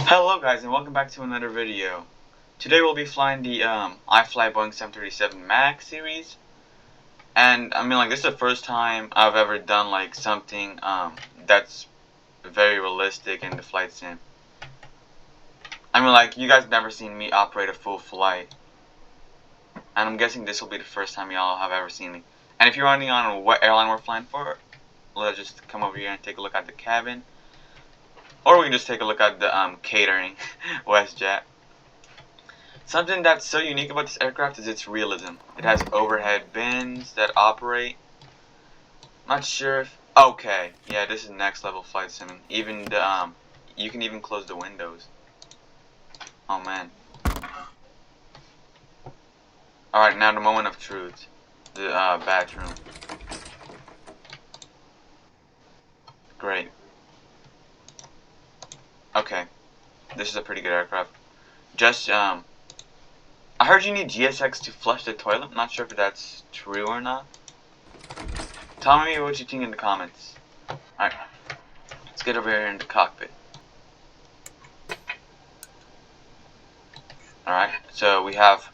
Hello guys, and welcome back to another video. Today we'll be flying the Ifly Boeing 737 MAX series. And I mean, like, this is the first time I've ever done like something that's very realistic in the flight sim. I mean, like, you guys never seen me operate a full flight, and I'm guessing this will be the first time y'all have ever seen me. And if you're wondering on what airline we're flying for, let's just come over here and take a look at the cabin. Or we can just take a look at the catering, WestJet. Something that's so unique about this aircraft is its realism. It has overhead bins that operate. Not sure if... Okay, yeah, this is next level flight simming. Even the, you can even close the windows. Oh man. Alright, now the moment of truth. The bathroom. Great. Okay. This is a pretty good aircraft. Just, I heard you need GSX to flush the toilet. I'm not sure if that's true or not. Tell me what you think in the comments. Alright. Let's get over here in the cockpit. Alright, so we have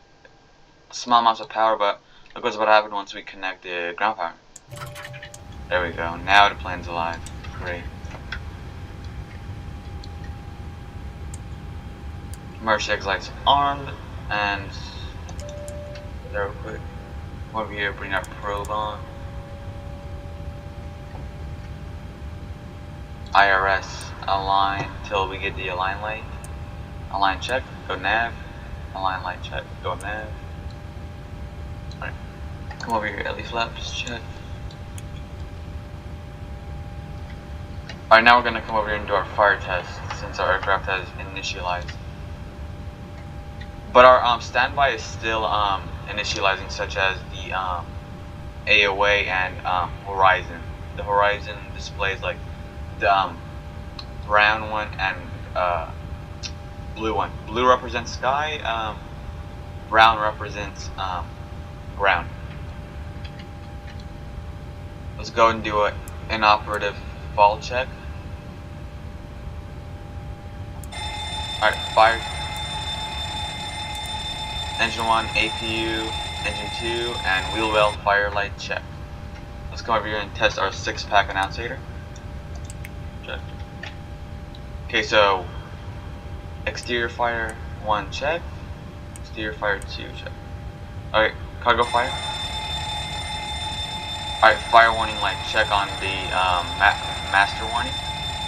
small amounts of power, but look what's about to happen once we connect the ground power. There we go. Now the plane's alive. Great. Emergency exit lights armed, and there real quick. Over here, bring our probe on. IRS align till we get the align light. Align check, go nav. Align light check, go nav. Alright. Come over here, LE flaps, check. Alright, now we're gonna come over here and do our fire test since our aircraft has initialized. But our standby is still initializing, such as the AOA and horizon. The horizon displays like the brown one and blue one. Blue represents sky, brown represents ground. Let's go and do an inoperative fall check. Alright, fire. Engine 1, APU, Engine 2, and wheel well fire light check. Let's come over here and test our 6-pack annunciator. Check. Okay, so exterior fire 1 check, exterior fire 2 check. Alright, cargo fire. Alright, fire warning light check on the master warning,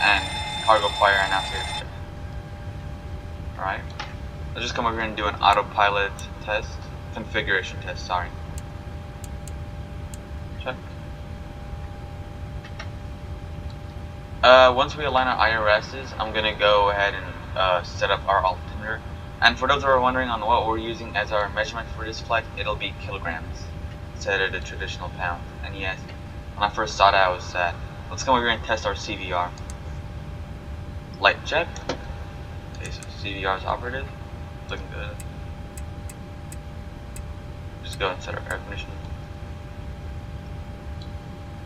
and cargo fire annunciator check. Alright. Let's just come over here and do an autopilot test. Configuration test, sorry. Check. Once we align our IRSs, I'm going to go ahead and set up our altimeter. And for those who are wondering on what we're using as our measurement for this flight, it'll be kilograms instead of the traditional pound. And yes, when I first saw that, I was sad. Let's come over here and test our CVR. Light check. Okay, so CVR is operative. Looking good. Just go and set our air conditioning.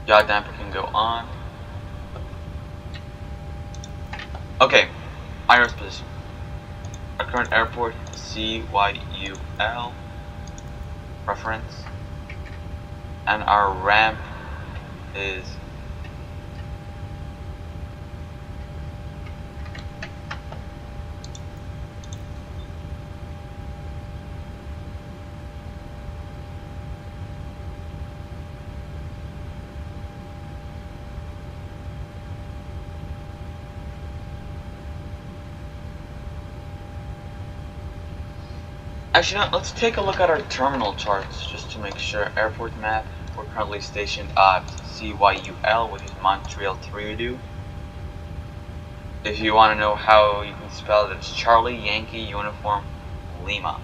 Yaw damper can go on. Okay, IRS position. Our current airport, CYUL reference, and our ramp is actually, let's take a look at our terminal charts just to make sure. Airport map, we're currently stationed at CYUL, which is Montreal Trudeau. If you want to know how you can spell it, it's Charlie Yankee Uniform Lima.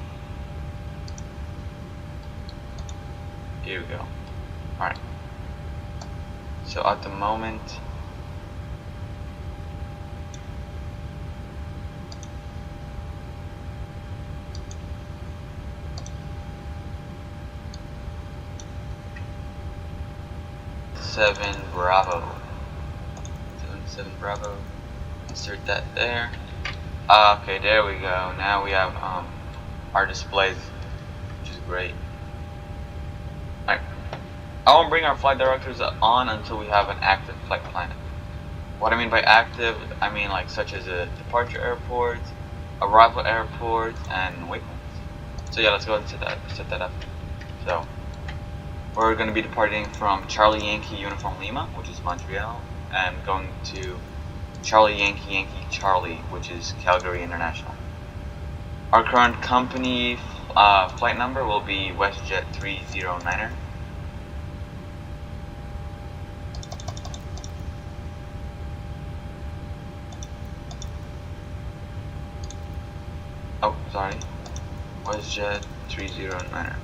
Here we go. Alright. So at the moment, Bravo. 7 Bravo. Insert that there. Okay, there we go. Now we have our displays, which is great. Alright. I won't bring our flight directors on until we have an active flight plan. What I mean by active, I mean like such as a departure airport, arrival airport, and waypoints. So yeah, let's go and set that up. So we're going to be departing from Charlie Yankee Uniform Lima, which is Montreal, and going to Charlie Yankee Yankee Charlie, which is Calgary International. Our current company flight number will be WestJet 309er. Oh, sorry. WestJet 309er.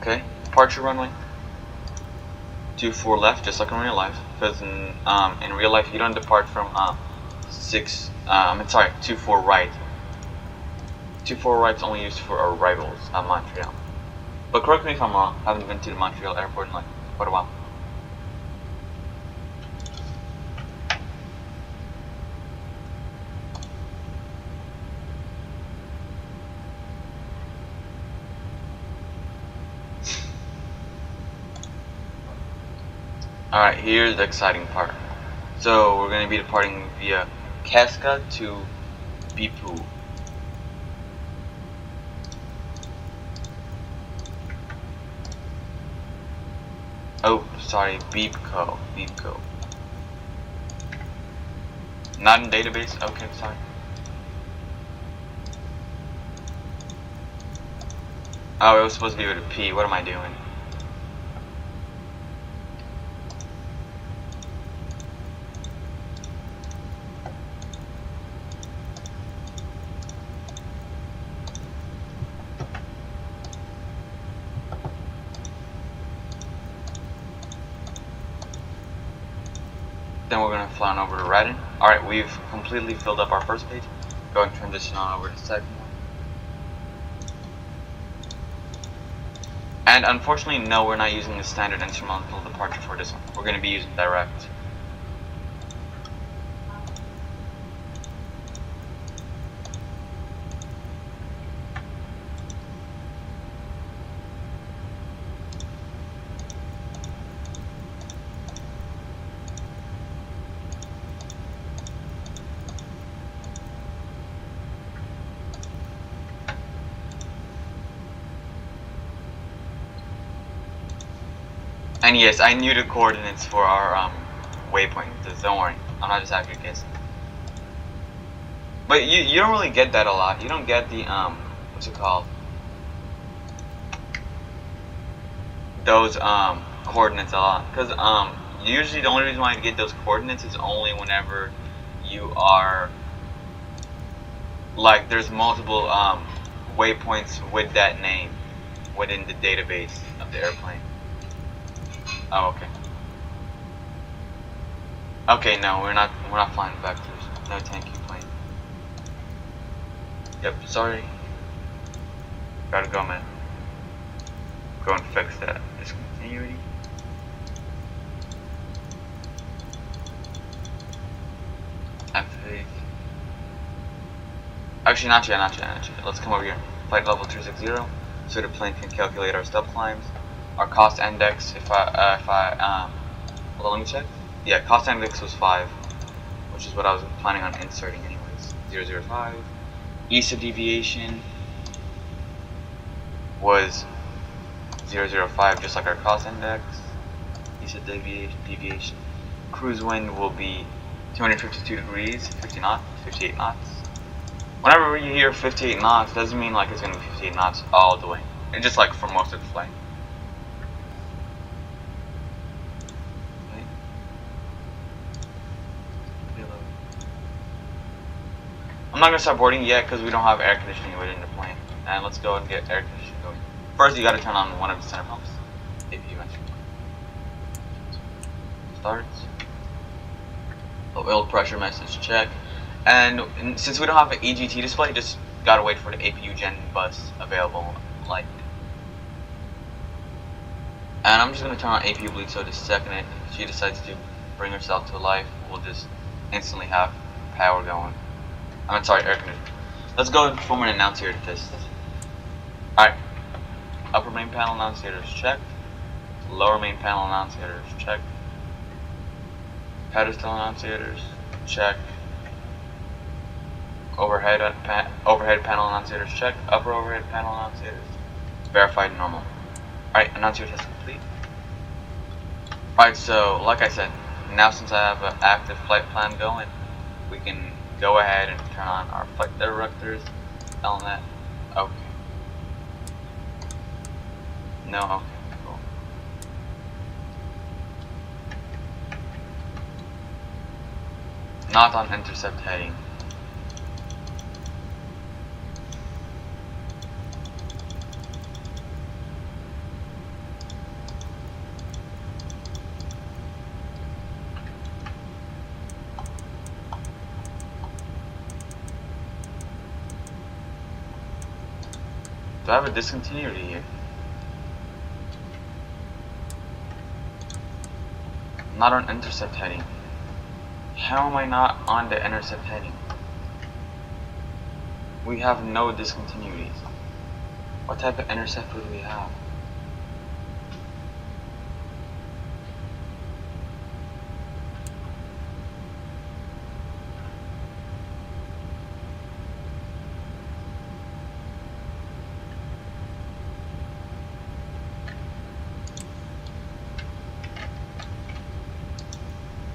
Okay, departure runway 24 left, just like in real life. Because in real life you don't depart from 24 right. 24 right's only used for arrivals at Montreal. But correct me if I'm wrong. I haven't been to the Montreal airport in like quite a while. Alright, here's the exciting part. So we're going to be departing via Casca to Bipu. Oh, sorry, Beepco. Not in database? Okay, sorry. Oh, it was supposed to be with a P. What am I doing? Then we're going to fly on over to Radin. Alright, we've completely filled up our first page. Go and transition on over to the second one. And unfortunately, no, we're not using the standard instrumental departure for this one. We're going to be using direct. And yes, I knew the coordinates for our waypoint. Don't worry, I'm not just accurate guessing. But you don't really get that a lot. You don't get the what's it called? Those coordinates a lot, because usually the only reason why you get those coordinates is only whenever you are like there's multiple waypoints with that name within the database of the airplane. Oh, okay. Okay, no, we're not flying vectors. No thank you plane. Yep, sorry. Gotta go, man. Go and fix that discontinuity. F8. Actually, not yet. Let's come over here. Flight level 360, so the plane can calculate our stub climbs. Our cost index, well, let me check. Yeah, cost index was 5, which is what I was planning on inserting anyways. 005. ESA deviation was 005, just like our cost index. ESA deviation. Cruise wind will be 252 degrees, 58 knots. Whenever you hear 58 knots, doesn't mean like it's going to be 58 knots all the way. It's just like for most of the flight. I'm not going to start boarding yet because we don't have air conditioning within the plane. And let's go and get air conditioning going. First, you got to turn on one of the center pumps. If you mentioned. Starts. Oil pressure message check. And since we don't have an EGT display, just got to wait for the APU Gen bus available. Like. And I'm just going to turn on APU bleed so the second she decides to bring herself to life, we'll just instantly have power going. I'm sorry, air conditioning. Let's go and perform an annunciator test. Alright. Upper main panel annunciators checked. Lower main panel annunciators checked. Pedestal annunciators check. Overhead panel annunciators check. Upper overhead panel annunciators verified normal. Alright, annunciator test complete. Alright, so like I said, now since I have an active flight plan going, we can go ahead and turn on our flight directors. Tell them that. Okay. No, okay, cool. Not on intercept heading. Do I have a discontinuity here? Not on intercept heading. How am I not on the intercept heading? We have no discontinuities. What type of intercept would we have?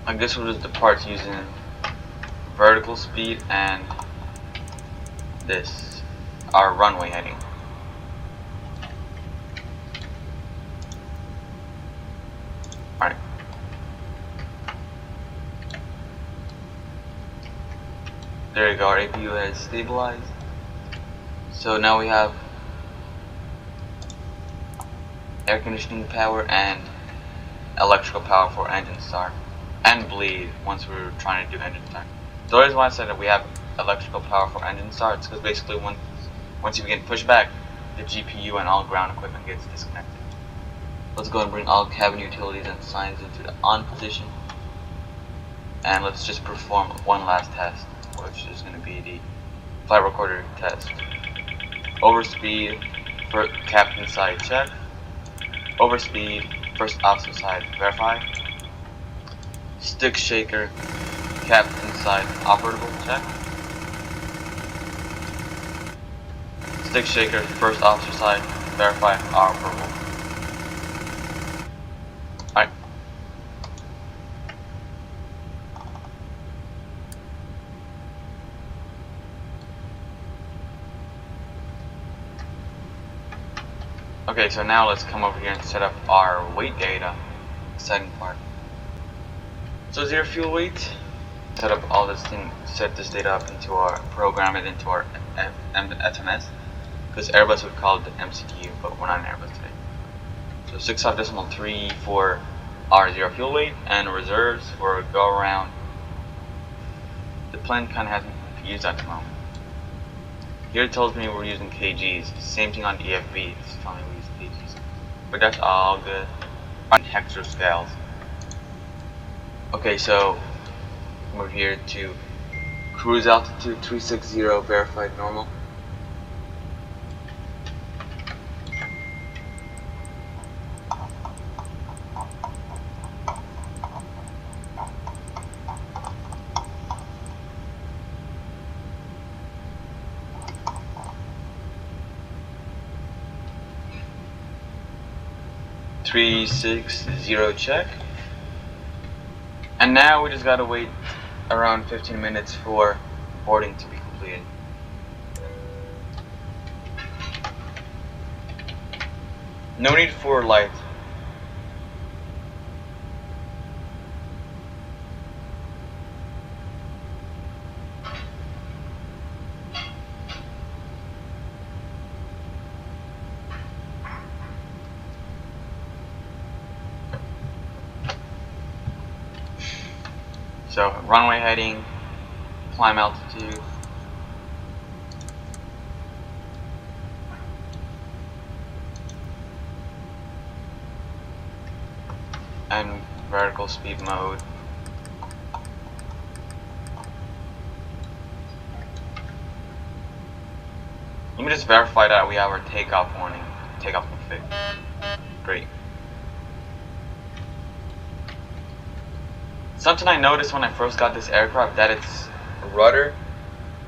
I guess we'll just depart using vertical speed and this, our runway heading. Alright. There you go, our APU has stabilized. So now we have air conditioning power and electrical power for engine start. And bleed once we were trying to do engine start. The reason why I said that we have electrical power for engine starts because basically once you begin pushback, the GPU and all ground equipment gets disconnected. Let's go and bring all cabin utilities and signs into the on position. And let's just perform one last test, which is going to be the flight recorder test. Overspeed for captain side check. Overspeed first officer side verify. Stick shaker, captain side operable check. Stick shaker, first officer side, verify operable. Alright. Okay, so now let's come over here and set up our weight data. Exciting part. So zero fuel weight, set up all this thing, set this data up into our, program it into our FMS, because Airbus would call it the MCTU, but we're not in Airbus today. So 65.34 our zero fuel weight, and reserves for go around. The plane kind of hasn't used at the moment. Here it tells me we're using kgs, same thing on EFB, it's telling me we use kgs. But that's all good. On hectoscales. Okay, so we're here to cruise altitude 360, verified normal. (360) check. And now we just gotta wait around 15 minutes for boarding to be completed. No need for light. So runway heading, climb altitude, and vertical speed mode. Let me just verify that we have our takeoff warning. Takeoff config. Great. Something I noticed when I first got this aircraft, that its rudder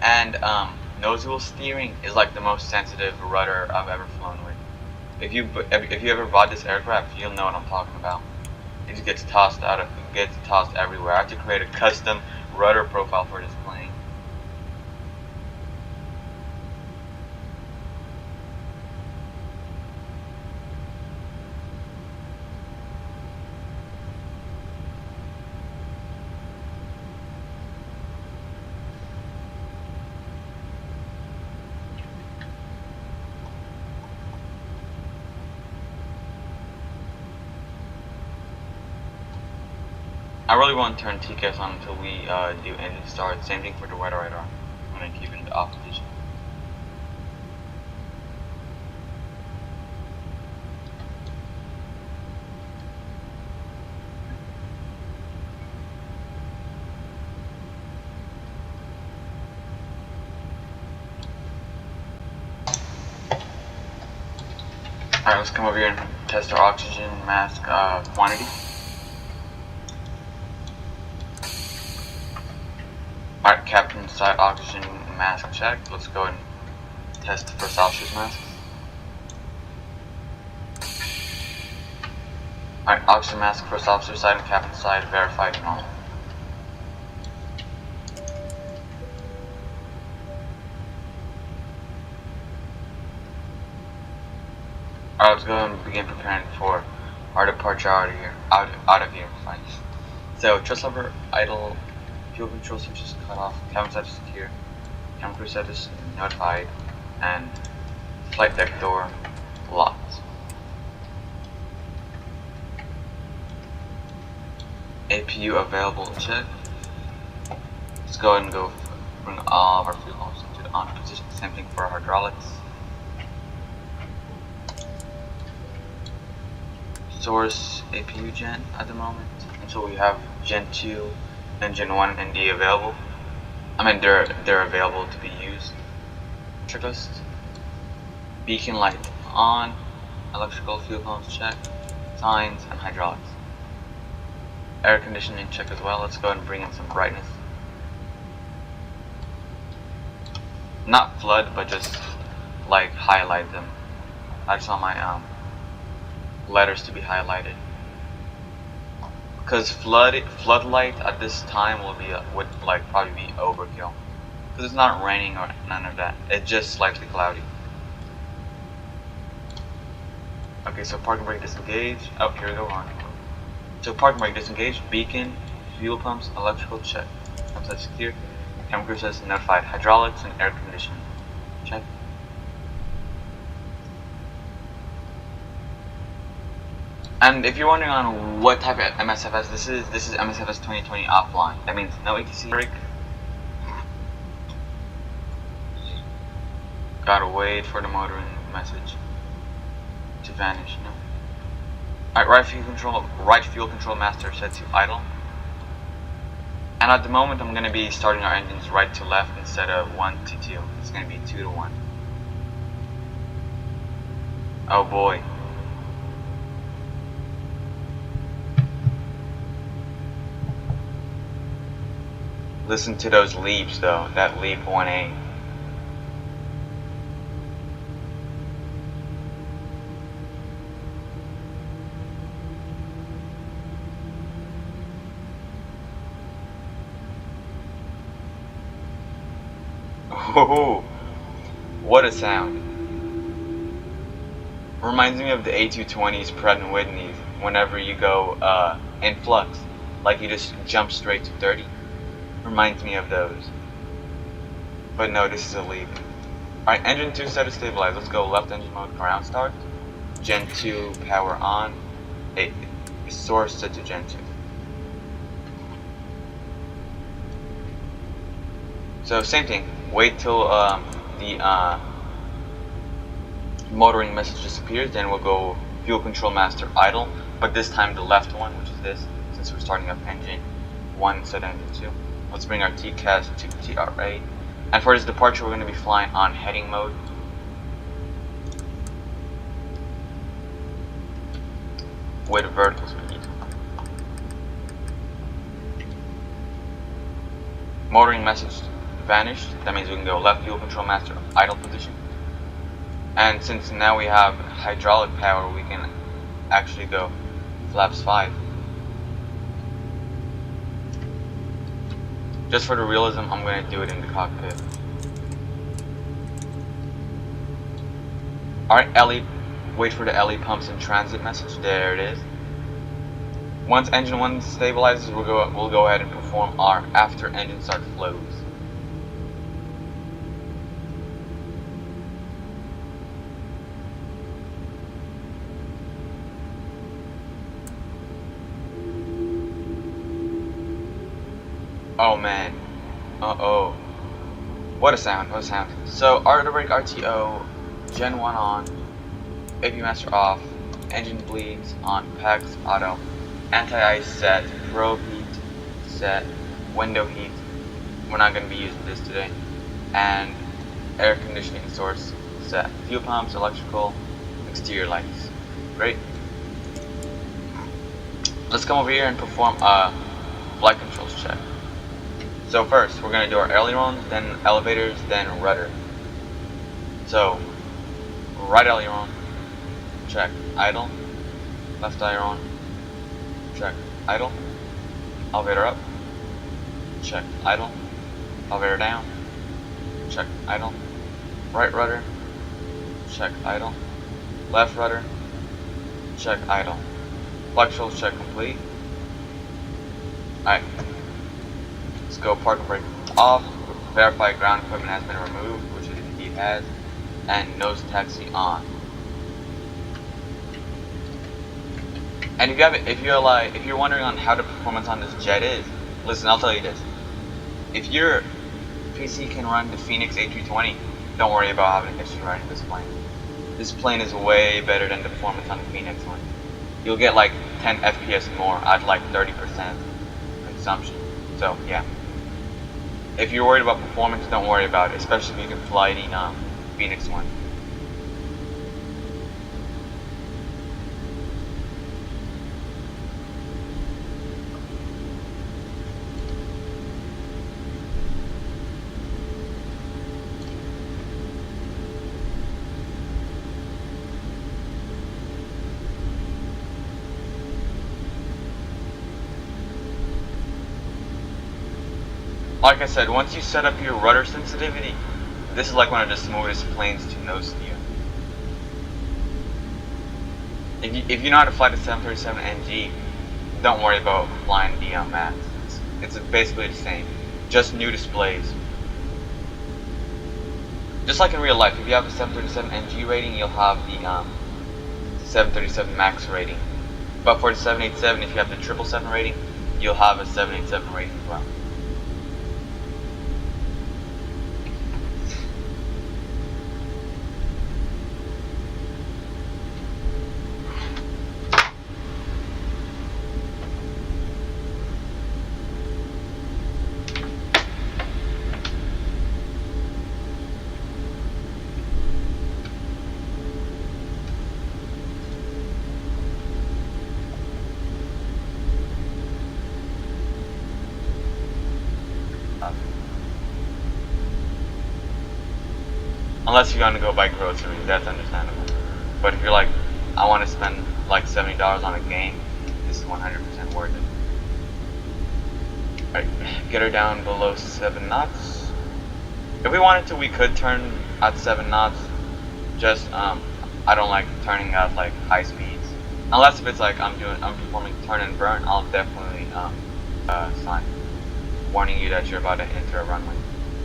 and nose wheel steering is like the most sensitive rudder I've ever flown with. If you ever bought this aircraft, you'll know what I'm talking about. It just gets tossed everywhere. I have to create a custom rudder profile for this plane. I really won't turn TCAS on until we do engine start. Same thing for the weather radar. I'm going to keep it in the off position. Alright, let's come over here and test our oxygen mask quantity. Alright, captain side oxygen mask check. Let's go and test the first officer's mask. Alright, oxygen mask first officer side and captain side verified normal. Alright, let's go ahead and begin preparing for our departure out of here. Thanks. So, thrust lever idle. Fuel control switch is cut off, cabin side is secure, cabin crew side is notified, and flight deck door locked. APU available to check. Let's go ahead and bring all of our fuel pumps into the on position. Same thing for our hydraulics. Source APU gen at the moment until we have Gen 2. Engine 1 and D available. I mean they're available to be used. Checklist. Beacon light on. Electrical fuel pumps check. Signs and hydraulics. Air conditioning check as well. Let's go ahead and bring in some brightness. Not flood, but just like highlight them. I just want my letters to be highlighted. Because floodlight at this time would probably be overkill. Because it's not raining or none of that. It's just slightly cloudy. Okay, so parking brake disengage. Oh, here we go on. So parking brake disengage. Beacon, fuel pumps, electrical check. Pumps are secure. Cabin crew says notified. Hydraulics and air conditioning check. And if you're wondering on what type of MSFS this is MSFS 2020 offline. That means no ATC brake. Gotta wait for the motoring message to vanish. No. Alright, right fuel control master set to idle. And at the moment I'm gonna be starting our engines right to left instead of 1 to 2. It's gonna be 2 to 1. Oh boy. Listen to those leaps though, that leap 1A. Oh, what a sound. Reminds me of the A220's Pratt & Whitney whenever you go in flux, like you just jump straight to 30. Reminds me of those. But no, this is a leap. Alright, engine 2 set to stabilize. Let's go left engine mode, ground start. Gen 2 power on. Source set to Gen 2. So same thing. Wait till the motoring message disappears, then we'll go fuel control master idle. But this time the left one, which is this, since we're starting up engine 1 instead of engine 2. Let's bring our TCAS to TRA. And for this departure, we're going to be flying on heading mode. with vertical speed. Motoring message vanished. That means we can go left fuel control master idle position. And since now we have hydraulic power, we can actually go flaps 5. Just for the realism, I'm going to do it in the cockpit. Alright, LE, wait for the LE pumps in transit message. There it is. Once engine 1 stabilizes, we'll go ahead and perform our after engine start flows. Oh man. Uh-oh. What a sound, what a sound. So, auto brake RTO, Gen 1 on, AP master off, engine bleeds on, packs auto, anti-ice set, probe heat set, window heat, we're not going to be using this today, and air conditioning source set, fuel pumps, electrical, exterior lights. Great. Let's come over here and perform a flight controls check. So first, we're going to do our ailerons, then elevators, then rudder. So, right aileron, check, idle, left aileron, check, idle, elevator up, check, idle, elevator down, check, idle, right rudder, check, idle, left rudder, check, idle, flight controls check complete. Alright. Let's go park and brake off, verify ground equipment has been removed, which it indeed has, and nose taxi on. And if you're wondering on how the performance on this jet is, listen, I'll tell you this. If your PC can run the Phoenix A320, don't worry about having an issue riding this plane. This plane is way better than the performance on the Phoenix one. You'll get like 10 FPS more at like 30% consumption. So yeah. If you're worried about performance, don't worry about it, especially if you can fly the Phoenix one. Like I said, once you set up your rudder sensitivity, this is like one of the smoothest planes to nose steer. If you know how to fly the 737NG, don't worry about flying the Max. It's basically the same, just new displays. Just like in real life, if you have a 737NG rating, you'll have the 737 Max rating. But for the 787, if you have the 777 rating, you'll have a 787 rating as well. Unless you're gonna go buy groceries, that's understandable. But if you're like, I want to spend like $70 on a game, this is 100% worth it. Alright, get her down below 7 knots. If we wanted to, we could turn at 7 knots. Just, I don't like turning at like high speeds. Unless if it's like I'm performing turn and burn, I'll definitely sign warning you that you're about to enter a runway.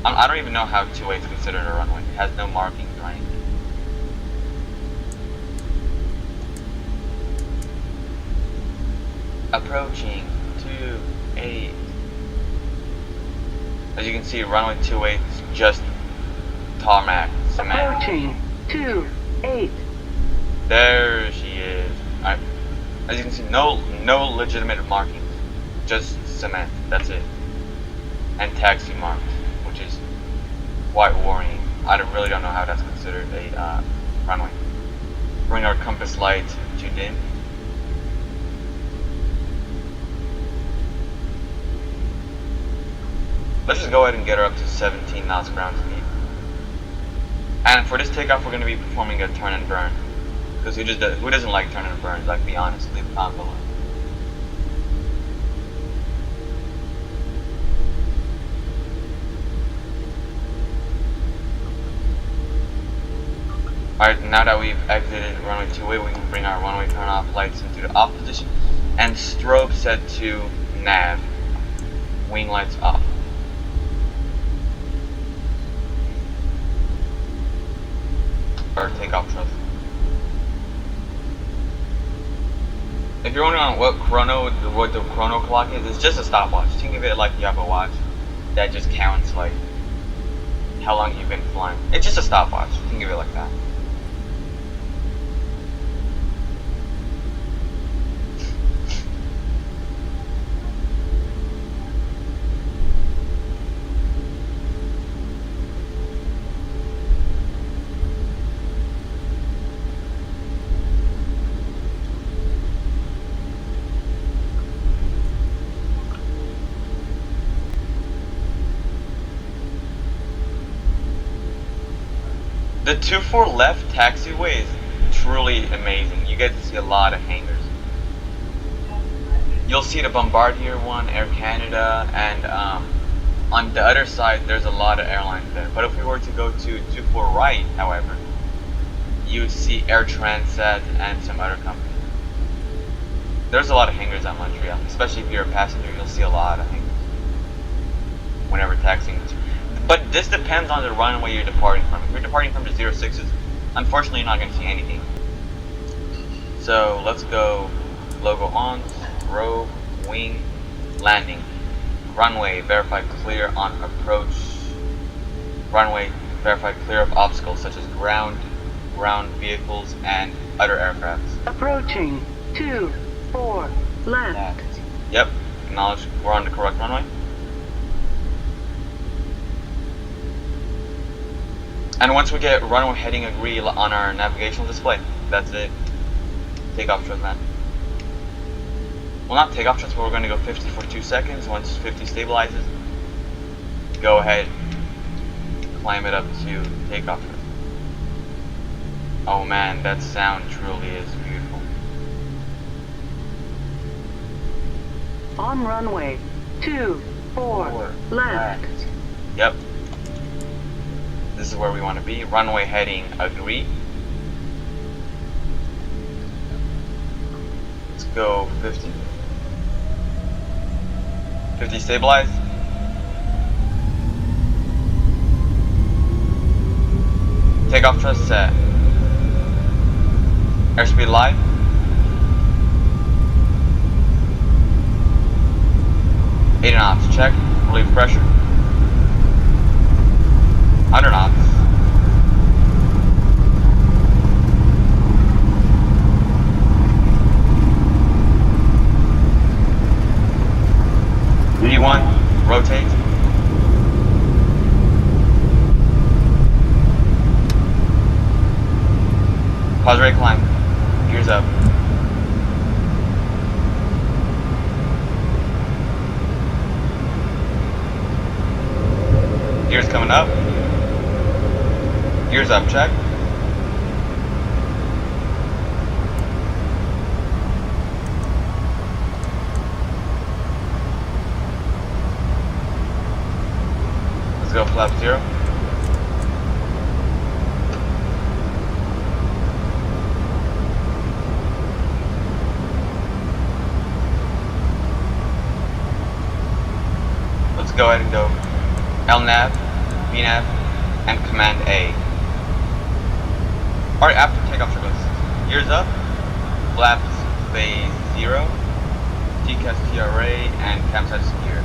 I don't even know how 2-8 is considered a runway. It has no markings or anything. Approaching 2-8. As you can see, runway 2-8 is just tarmac cement. Approaching 2-8. There she is. Alright. As you can see, no legitimate markings. Just cement. That's it. And taxi marks, which is quite worrying. I really don't know how that's considered a runway. Bring our compass light to dim. Let's just go ahead and get her up to 17 knots ground speed. And for this takeoff, we're going to be performing a turn and burn. Because who doesn't like turn and burns? Like, be honest, leave a comment below. Alright, now that we've exited runway 28, we can bring our runway turn off lights into the off position. And strobe set to nav. Wing lights off. Our takeoff thrust. If you're wondering on what the chrono clock is, it's just a stopwatch. Think of it like you have a watch that just counts like how long you've been flying. It's just a stopwatch. Think of it like that. The 24 left taxiway is truly amazing. You get to see a lot of hangars. You'll see the Bombardier one, Air Canada, and on the other side there's a lot of airlines there. But if we were to go to 24 right, however, you would see Air Transat and some other companies. There's a lot of hangars at Montreal, especially if you're a passenger. You'll see a lot of hangars whenever taxiing. But this depends on the runway you're departing from. If you're departing from the 06s, unfortunately you're not going to see anything. So let's go logo on, row, wing, landing. Runway, verify clear on approach. Runway, verify clear of obstacles such as ground vehicles, and other aircrafts. Approaching 24 left. Yep, acknowledge we're on the correct runway. And once we get runway heading agree on our navigational display, that's it. Takeoff thrust, man. Well, not takeoff thrust, but we're going to go 50 for 2 seconds. Once 50 stabilizes, go ahead, climb it up to takeoff thrust. Oh man, that sound truly is beautiful. On runway 24 left. Yep. This is where we want to be. Runway heading agree. Let's go 50. 50 stabilize. Takeoff thrust set. Airspeed live. Eight knots. Check. Relieve pressure. 100 knots. D1, rotate. Pause rate climb. Gears up. Gears coming up. Gears up, check. Let's go flap 0. Let's go ahead and go LNAV, VNAV, and Command A. Alright, after takeoff circles, gears up, flaps phase 0, TCAS TRA, and camshaft secure.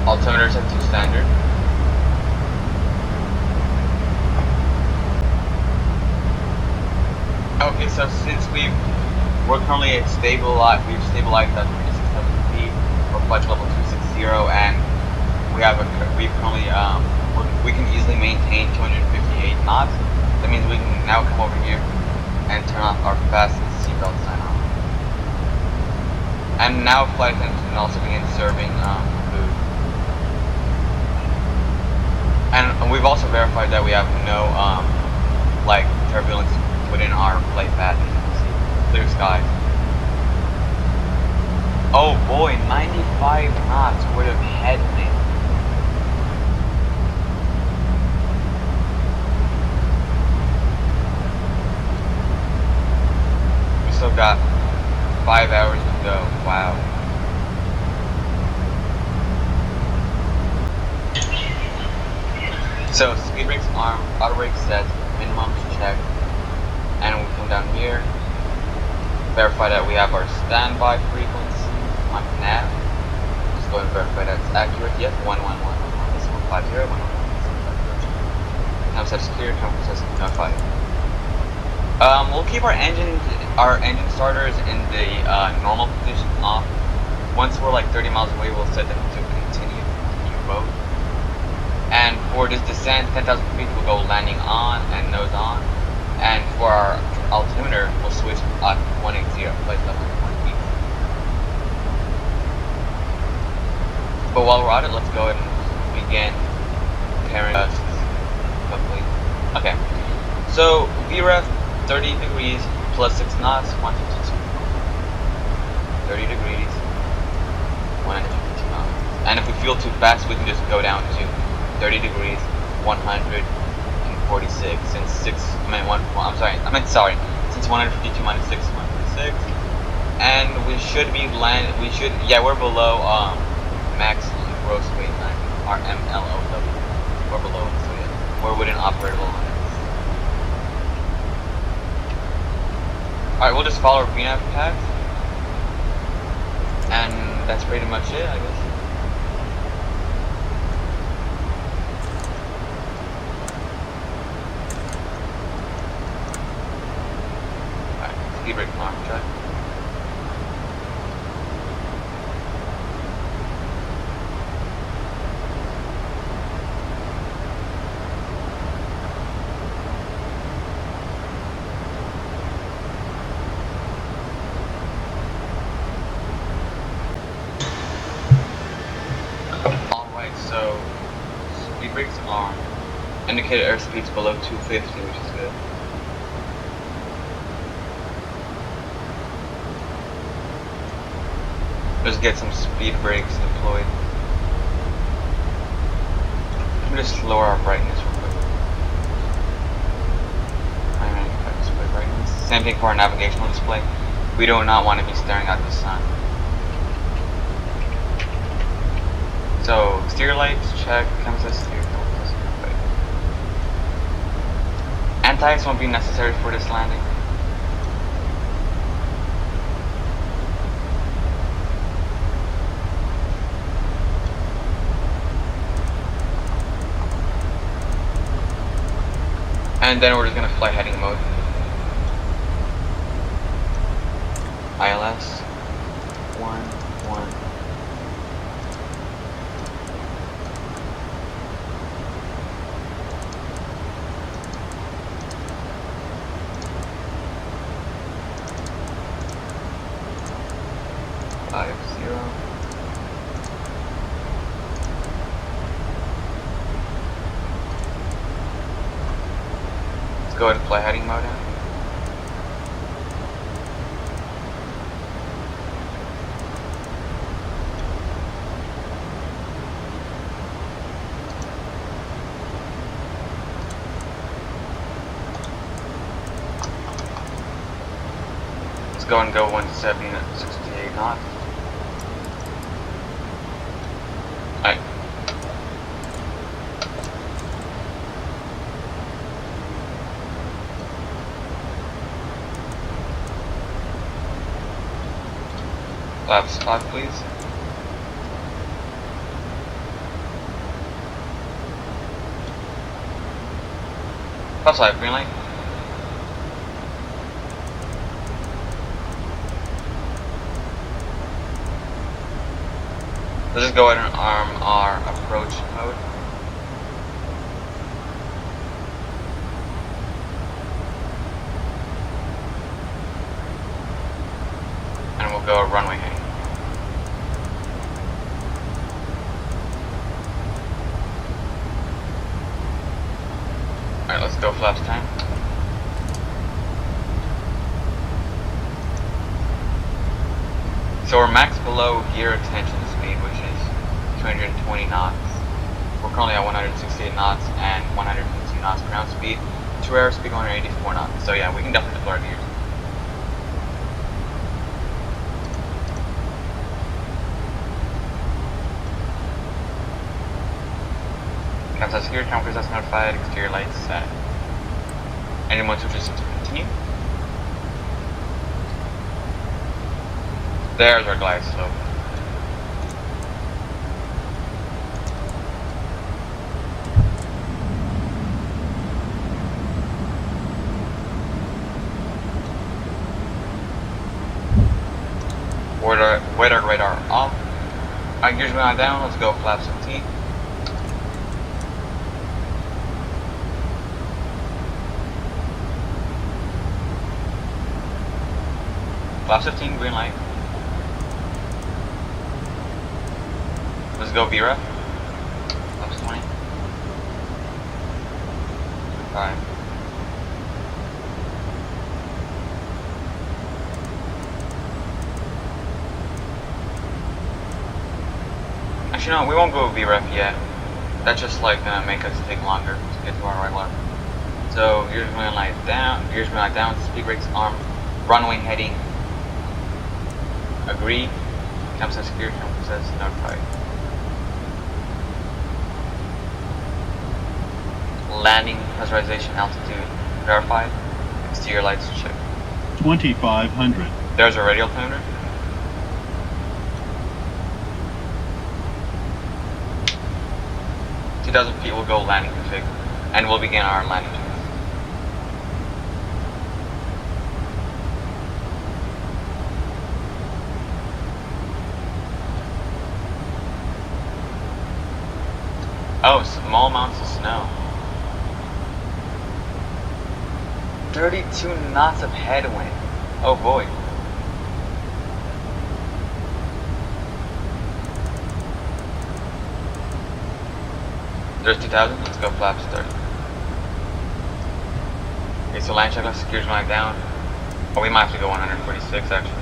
Altimeter set to standard. so since we're currently at we've stabilized at 26,000 feet for flight level 260, and we currently we can easily maintain 258 knots. That means we can now come over here and turn off our fasten seatbelt sign on. And now flight attendants can also begin serving food. And we've also verified that we have no like turbulence within our flight path. As you can see, clear skies. Oh boy, 95 knots would have headwind. We still got 5 hours to go. Wow. So speed brakes arm, auto brake set, minimum check, and we come down here, verify that we have our standby frequency on nav. Just go and verify that it's accurate. Yep, 111.150, 111.150. Time set secure, time set notified. We'll keep our engine starters in the normal position off. Once we're like 30 miles away, we'll set them to continue mode. And for this descent, 10,000 feet, we'll go landing on and nose on. And for our altimeter, we'll switch at 180, place level 1 feet. But while we're at it, let's go ahead and begin preparing us quickly. Okay, so VREF 30 degrees plus 6 knots, 152. 30 degrees, 152 knots. And if we feel too fast, we can just go down to 30 degrees, 146. Since since 152 minus 6 is 146. And we should be we're below max gross weight landing, our MLOW. We're below it, so yeah, we're within operable limits. Alright, we'll just follow our VNAV path. And that's pretty much it, I guess. Speed brake arm check. Alright, so speed brakes arm. Indicated airspeed's below 250, which is good. Let's get some speed brakes deployed. Let me just lower our brightness real quick. 995 display brightness. Same thing for our navigational display. We do not want to be staring at the sun. So exterior lights check. Comes as steer. Anti-ice won't be necessary for this landing. And then we're just gonna fly heading mode. ILS 1 1. Go ahead and fly heading mode in. Let's go and go 170 at 68 knots. Alright. Flaps 5, please. Flaps 5, green light. Let's just go ahead and arm our approach mode. And we'll go runway heading. Alright, let's go flaps 10. So we're max below gear extension speed, which is 220 knots. We're currently at 168 knots and 152 knots ground speed. True airspeed 184 knots. So yeah, we can definitely deploy our gears. Capsize gear, counters that's notified, exterior lights set. Engine 1 switches to continue. There's our glide slope. Radar radar off. Alright, gears going down, let's go flaps 15. Flaps 15, green light. Let's go VREF. Flaps 20. 5. Actually, no, we won't go VREF yet. That's just like gonna make us take longer to get to our right level. So gears going light down, speed brakes armed, runway heading. Agree. Capsize gear, says notified. Landing pressurization altitude verified. Exterior lights check. 2,500. There's our radial altimeter. $2,000 feet will go landing config, and we'll begin our landing. Oh, small amounts of snow. 32 knots of headwind. Oh boy. There's 2,000. Let's go flaps 30. Okay, so line checklist, gears going down. Oh, we might have to go 146 actually.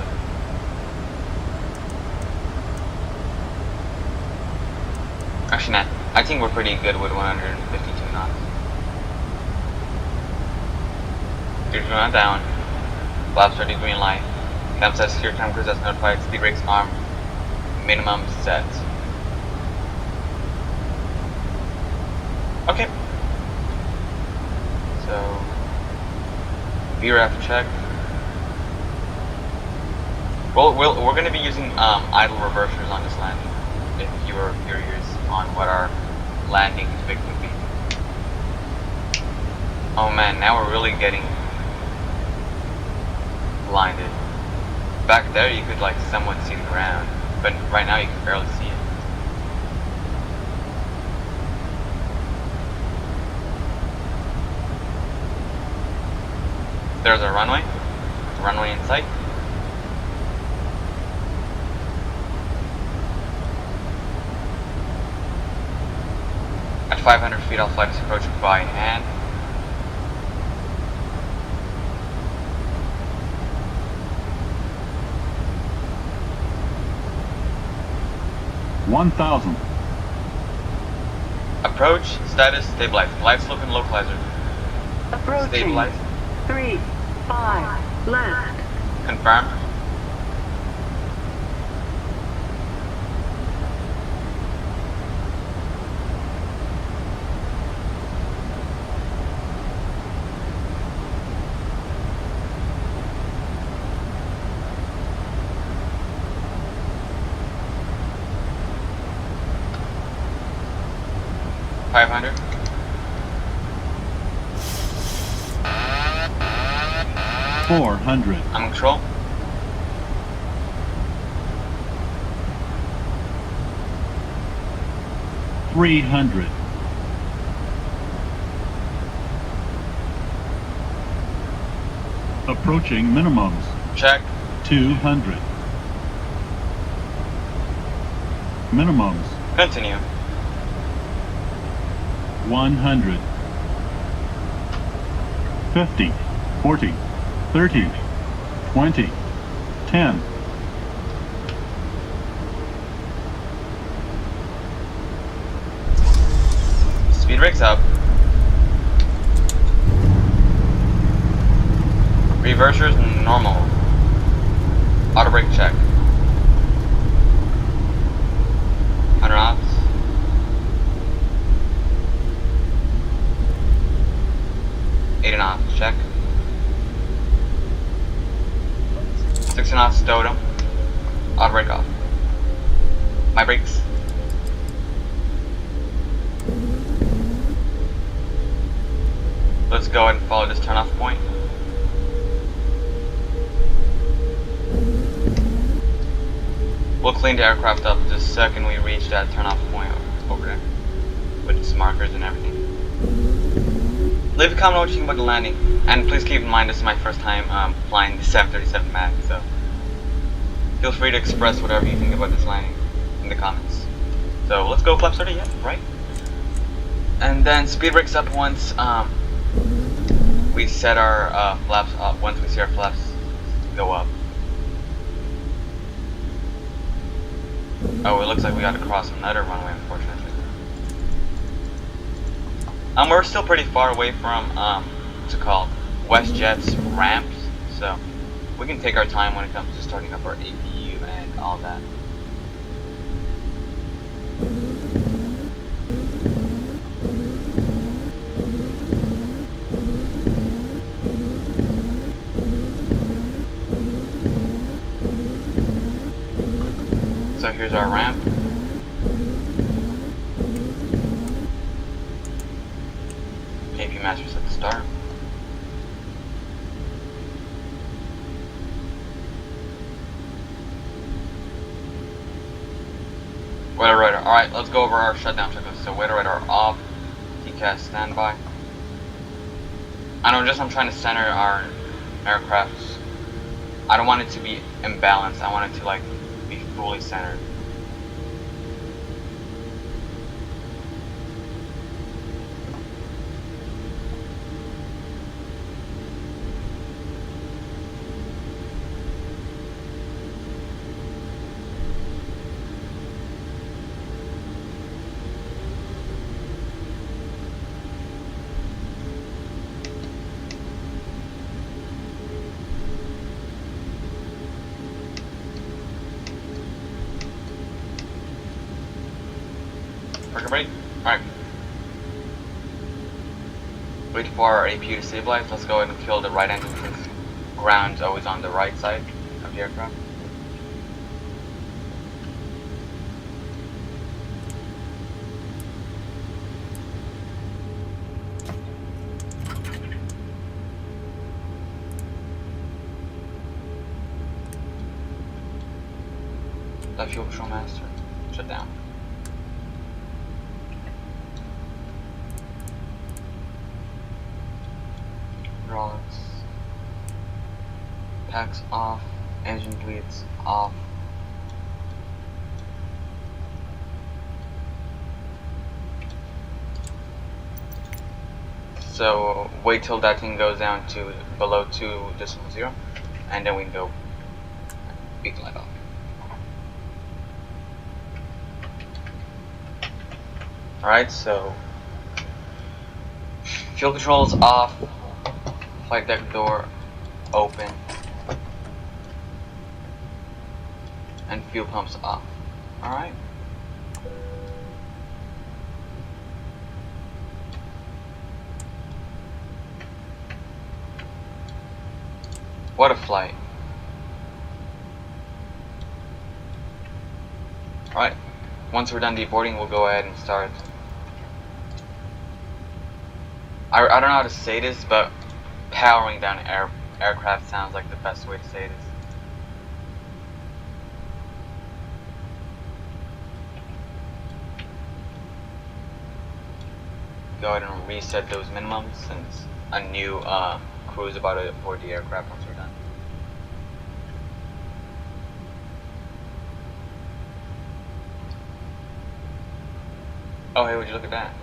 Actually, nah. I think we're pretty good with 152 knots. Gears going down. Flaps 30, green light. Capsize secure time cruise that's notified. Speed brakes armed. Minimum set. Okay. So VREF check. Well, we're going to be using idle reversers on this landing. If you were curious on what our landing config would be. Oh man, now we're really getting blinded. Back there you could like somewhat see the ground, but right now you can barely see it. There's our runway. Runway in sight. At 500 feet, I'll fly this approach by hand. $1,000. Approach, status, stabilize. Glide slope and localizer. Approaching. Stabilize. 3, 5, left. Confirm. $500. $400. I'm in control. 300. Approaching minimums. Check. 200. Minimums. Continue. 100. 50. 40. 30. 20. 10. Speed brakes up. Reversers normal. Auto brake check. 100 knots. Check. 60 knots totem. Auto brake off. My brakes. Let's go ahead and follow this turn off point. We'll clean the aircraft up the second we reach that turn off point over there with its markers and everything. Leave a comment what you think about the landing, and please keep in mind this is my first time flying the 737 MAX, so feel free to express whatever you think about this landing in the comments. So let's go flaps 30, yeah, right? And then speed brakes up once we set our flaps up, once we see our flaps go up. Oh, it looks like we gotta cross another runway, unfortunately. We're still pretty far away from, what's it called? WestJet's ramps, so we can take our time when it comes to starting up our APU and all that. So here's our ramp. AP Masters at the start. Weather radar. Alright, let's go over our shutdown checklist. So weather radar off, TCAS standby. I'm trying to center our aircraft. I don't want it to be imbalanced. I want it to like be fully centered. Ready? Alright. Wait for our APU to stabilize. Let's go ahead and kill the right engine since ground's always on the right side of the aircraft. That fuel control master. Shut down. Hydraulics. Packs off. Engine bleeds off. So wait till that thing goes down to below 2.0, and then we can go beacon light off. Alright, so fuel controls off, flight deck door open, and fuel pumps off. Alright. What a flight. Alright, once we're done deboarding, we'll go ahead and start. I don't know how to say this, but powering down aircraft sounds like the best way to say this. go ahead and reset those minimums since a new crew is about to board the aircraft once we're done. Oh, hey, would you look at that?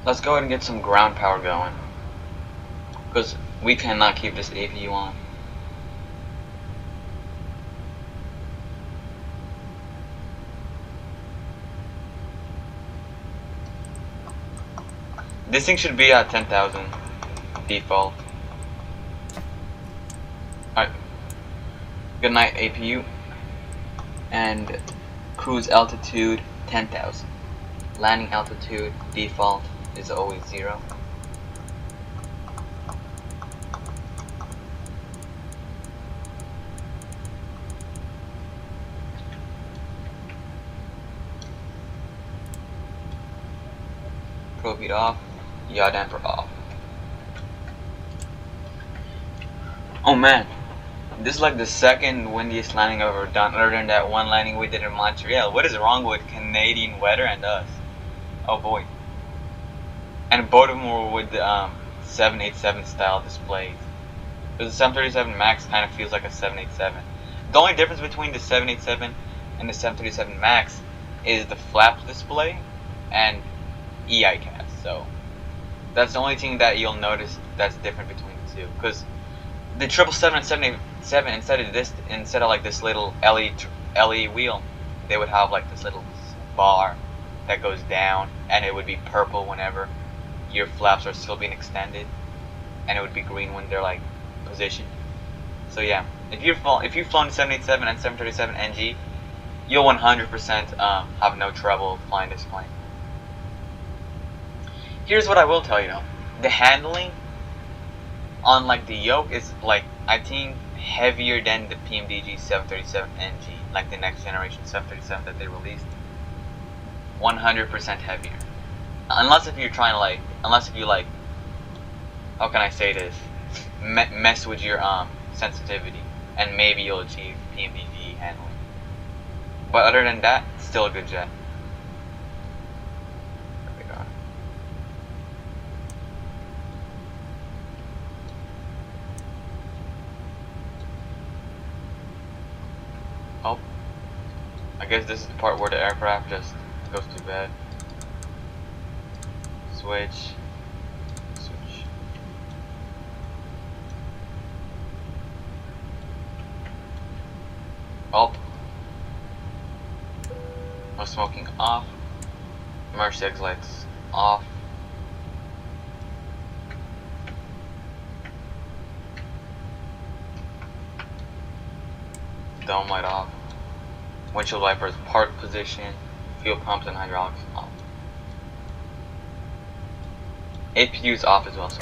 Let's go ahead and get some ground power going, because we cannot keep this APU on. This thing should be at 10,000 default. Alright. Good night, APU. And cruise altitude 10,000. Landing altitude default is always 0. Probe heat off, yaw damper off. Oh man, this is like the second windiest landing I've ever done, other than that one landing we did in Montreal. What is wrong with Canadian weather and us? Oh boy. And both of them were with the 787 style displays. Because the 737 MAX kind of feels like a 787. The only difference between the 787 and the 737 MAX is the flap display and EICAS. So that's the only thing that you'll notice that's different between the two. Because the 777 and 787 instead of like this little LE wheel, they would have like this little bar that goes down, and it would be purple whenever your flaps are still being extended, and it would be green when they're like positioned. So yeah, if you've flown 787 and 737 NG, you'll 100% have no trouble flying this plane. Here's what I will tell you though: the handling on like the yoke is like, I think, heavier than the PMDG 737 NG, like the next generation 737 that they released. 100% heavier. Unless if you're trying to like, how can I say this? Mess with your sensitivity, and maybe you'll achieve PMDG handling. But other than that, still a good jet. There we go. Oh, I guess this is the part where the aircraft just goes to bed. Switch. Oh. No smoking off. Emergency exit lights off. Dome light off. Windshield wipers park position. Fuel pumps and hydraulics off. APU's off as well, so